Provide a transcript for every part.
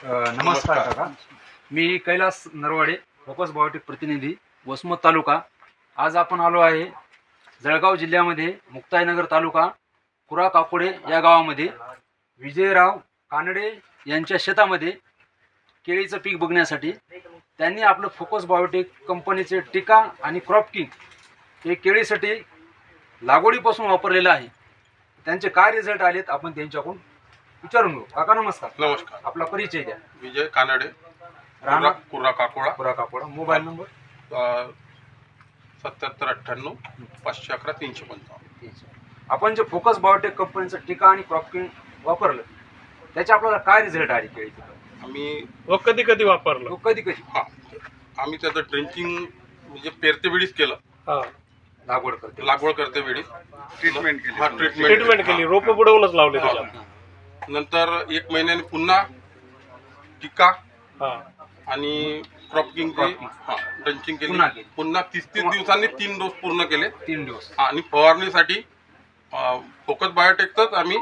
नमस्कार काका. मी Kailas Narwade, focus biotech प्रतिनिधी, वसमत तालुका. आज आपण आलो आहे जळगाव जिल्ह्यामध्ये मुक्ताईनगर तालुका कुरा काकोडे या गावामध्ये विजयराव कानडे यांच्या शेतामध्ये केळीचं पीक बघण्यासाठी. त्यांनी आपलं फोकस बायोटेक कंपनीचे टिका आणि क्रॉप किंग हे केळीसाठी लागवडीपासून वापरलेलं आहे. त्यांचे काय रिझल्ट आलेत आपण त्यांच्याकडून विचारून घेऊ. काका नमस्कार. नमस्कार. आपला परिचय द्या. विजय कानडे, राणा कुरा काकोडा, कुरा काकोडा. Mobile number 7798 511 355. आपण जे फोकस बायोटेक कंपनीचं टिका आणि क्रॉप किंग वापरलं त्याचे आपल्याला काय रिझल्ट आले केळीचे? आम्ही कधी कधी वापरलं. कधी कधी आम्ही त्याचं ड्रिंचिंग म्हणजे पेरते वेळीच केलं, हा, लागवड करते वेळीस ट्रीटमेंट केली. ट्रीटमेंट केली, रोप बुडवूनच लावले त्याच्यात. नंतर 1 महिन्याने पुन्हा टिका हा, आणि क्रॉप किंग ड्रिंचिंग पुन्हा केली. केली. पुन्हा 30 दिवसांनी 3 डोस पूर्ण केले. 3 दिवस. आणि फवारणीसाठी फोकस बायोटेकच आम्ही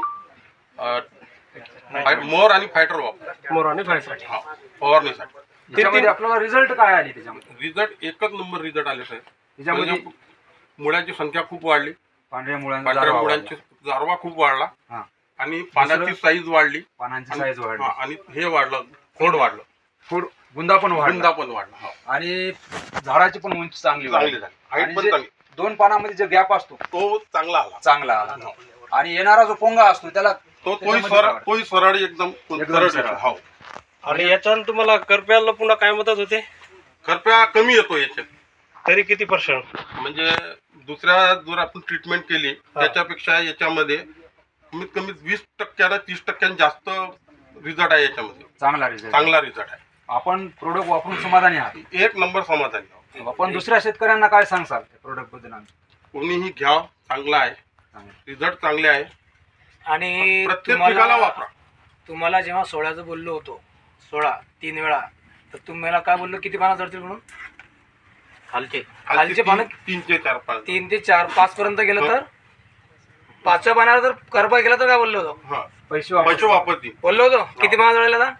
मोर आणि फायटर वापरतो मोर आणि फायटर. फवारणीसाठी. त्याच्यामध्ये आपल्याला रिझल्ट काय आले त्याच्यामध्ये? रिझल्ट एकच नंबर रिझल्ट आले साहेब. त्याच्यामध्ये म्हणजे मुळ्याची संख्या खूप वाढली, पांढऱ्या पांढऱ्या मुळ्यांची जारवा खूप वाढला हा. आणि पानाची साईज वाढली, पानांची साईज वाढली आणि हे वाढलं, खोड वाढलं, फूड बुंदा पण वाढला बुंदा पण वाढला. आणि झाडाची पण उंची चांगली चांगली वाढली. झाली, हाईट आणि पण जे चांगली, दोन पानामध्ये जो गॅप असतो तो चांगला आला. चांगला आला. आणि येणारा जो पोंगा असतो त्याला तोही सरळ एकदम सरळ सरळ. दिसला. हो, आणि याच्यानं तुम्हाला करप्याला पुन्हा काय मदत होते? करप्या कमी येतो याच्यात. तरी किती पर्सेंट? म्हणजे दुसऱ्या जर आपण ट्रीटमेंट केली त्याच्यापेक्षा याच्यामध्ये कमीत कमी 20% 30% जास्त रिझल्ट आहे याच्यामध्ये. चांगला रिझल्ट. चांगला रिझल्ट आहे. आपण प्रोडक्ट वापरून समाधानी आहात? 1 नंबर समाधानी. आपण दुसऱ्या शेतकऱ्यांना काय सांगसाल प्रोडक्ट बद्दल? कोणीही घ्या, चांगला आहे, रिझल्ट चांगले आहे. आणि प्रत्येक पिकाला वापरा. तुम्हाला जेव्हा 16चं बोललो होतो, 16 3 वेळा, तर तुम्हाला काय बोललो किती पानं जळतील म्हणून? खालचे पानं 3 ते 4 पानं. 3 ते 4 5 पर्यंत गेलं तर 5व्या पानावर जर करपा गेला तर काय बोललो होतो? पैसे पैसे वापरतील. बोललो होतो किती पानं जळेल आता?